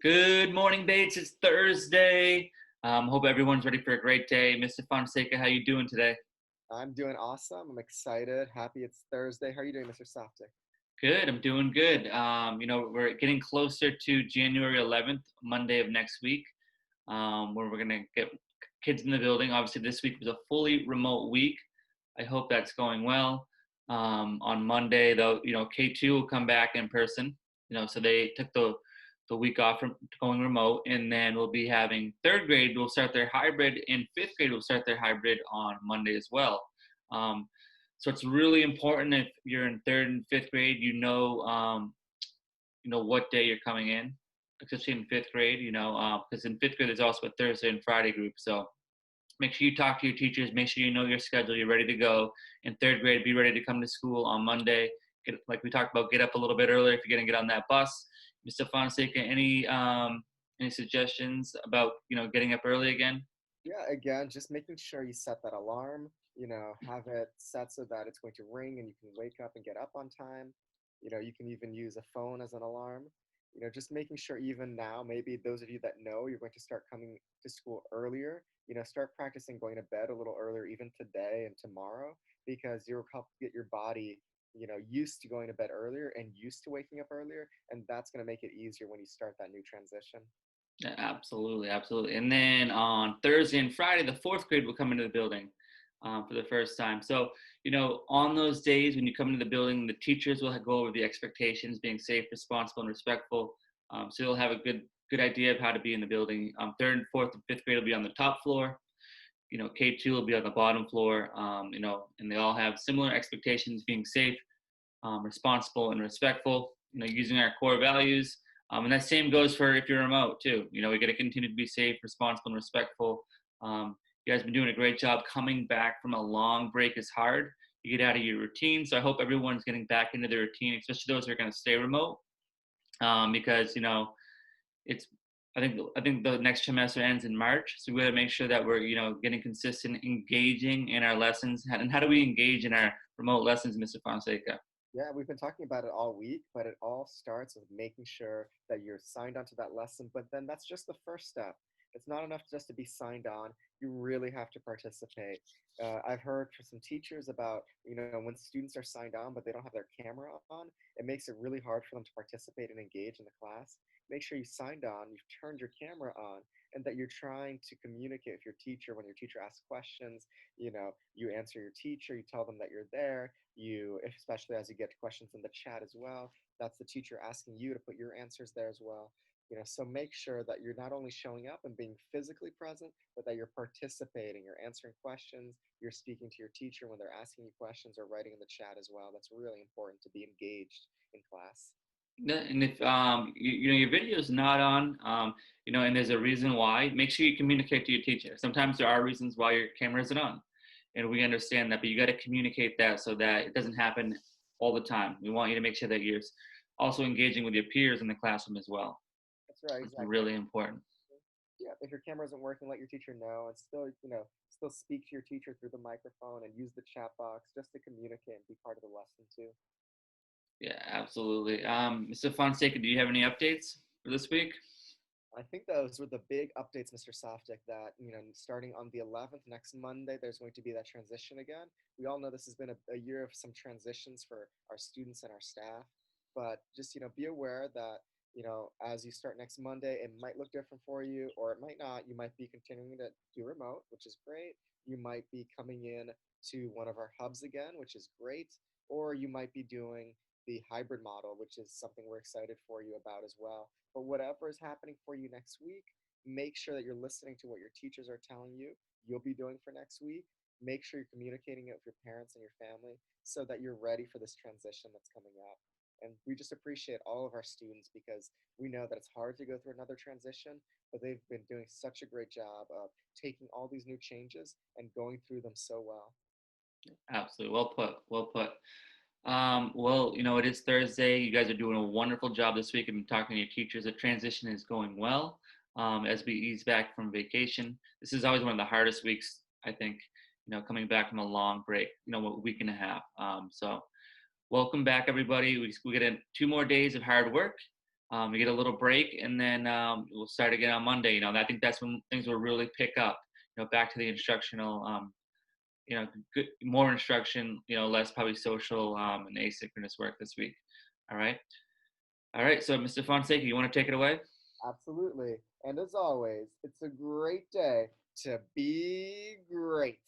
Good morning, Bates. It's Thursday. Hope everyone's ready for a great day. Mr. Fonseca, how you doing today? I'm doing awesome. I'm excited. Happy it's Thursday. How are you doing, Mr. Softy? Good. I'm doing good. We're getting closer to January 11th, Monday of next week, where we're gonna get kids in the building. Obviously, this week was a fully remote week. I hope that's going well. On Monday, though, K2 will come back in person. So they took the week off from going remote, and then we'll be having third grade will start their hybrid, and fifth grade will start their hybrid on Monday as well. Um, so it's really important if you're in third and fifth grade, what day you're coming in, especially in fifth grade. Because in fifth grade there's also a Thursday and Friday group. So make sure you talk to your teachers. Make sure you know your schedule. You're ready to go. In third grade, be ready to come to school on Monday. Like we talked about, get up a little bit earlier if you're going to get on that bus. Mr. Fonseca, any suggestions about getting up early again? Yeah, again, just making sure you set that alarm, have it set so that it's going to ring and you can wake up and get up on time. You can even use a phone as an alarm. Just making sure even now, maybe those of you that know you're going to start coming to school earlier, start practicing going to bed a little earlier, even today and tomorrow, because you'll help get your body, used to going to bed earlier and used to waking up earlier. And that's going to make it easier when you start that new transition. Yeah, absolutely, absolutely. And then on Thursday and Friday, the fourth grade will come into the building for the first time. So, on those days when you come into the building, the teachers will go over the expectations, being safe, responsible, and respectful. So you'll have a good idea of how to be in the building. Third and fourth and fifth grade will be on the top floor. K2 will be on the bottom floor. And they all have similar expectations, being safe, responsible, and respectful. Using our core values. And that same goes for if you're remote too. We got to continue to be safe, responsible, and respectful. You guys been doing a great job. Coming back from a long break is hard. You get out of your routine. So I hope everyone's getting back into their routine, especially those who are going to stay remote, because it's. I think the next trimester ends in March, so we got to make sure that we're getting consistent, engaging in our lessons. And how do we engage in our remote lessons, Mr. Fonseca? Yeah, we've been talking about it all week, but it all starts with making sure that you're signed onto that lesson. But then that's just the first step. It's not enough just to be signed on. You really have to participate. I've heard from some teachers about, when students are signed on, but they don't have their camera on, it makes it really hard for them to participate and engage in the class. Make sure you signed on, you've turned your camera on, and that you're trying to communicate with your teacher when your teacher asks questions. You answer your teacher, you tell them that you're there, especially as you get questions in the chat as well, that's the teacher asking you to put your answers there as well. So make sure that you're not only showing up and being physically present, but that you're participating, you're answering questions, you're speaking to your teacher when they're asking you questions or writing in the chat as well. That's really important to be engaged in class. Yeah, and if your video is not on, and there's a reason why, make sure you communicate to your teacher. Sometimes there are reasons why your camera isn't on, and we understand that, but you got to communicate that so that it doesn't happen all the time. We want you to make sure that you're also engaging with your peers in the classroom as well. That's right, It's exactly. really important. Yeah, if your camera isn't working, let your teacher know, and still speak to your teacher through the microphone and use the chat box just to communicate and be part of the lesson too. Yeah, absolutely. Mr. Fonseca, do you have any updates for this week? I think those were the big updates, Mr. Softic, that, starting on the 11th, next Monday, there's going to be that transition again. We all know this has been a year of some transitions for our students and our staff, but just, be aware that, as you start next Monday, it might look different for you, or it might not. You might be continuing to do remote, which is great. You might be coming in to one of our hubs again, which is great, or you might be doing the hybrid model, which is something we're excited for you about as well. But whatever is happening for you next week, make sure that you're listening to what your teachers are telling you you'll be doing for next week. Make sure you're communicating it with your parents and your family so that you're ready for this transition that's coming up. And we just appreciate all of our students because we know that it's hard to go through another transition, but they've been doing such a great job of taking all these new changes and going through them so well. Absolutely. Well put. Well put. Well, it is Thursday. You guys are doing a wonderful job this week. I've been talking to your teachers. The transition is going well as we ease back from vacation. This is always one of the hardest weeks, I think, coming back from a long break, a week and a half. So welcome back, everybody. We get in 2 more days of hard work. You get a little break, and then we'll start again on Monday. I think that's when things will really pick up. Back to the instructional. Good, more instruction. Less probably social and asynchronous work this week. All right. All right. So, Mr. Fonseca, you want to take it away? Absolutely. And as always, it's a great day to be great.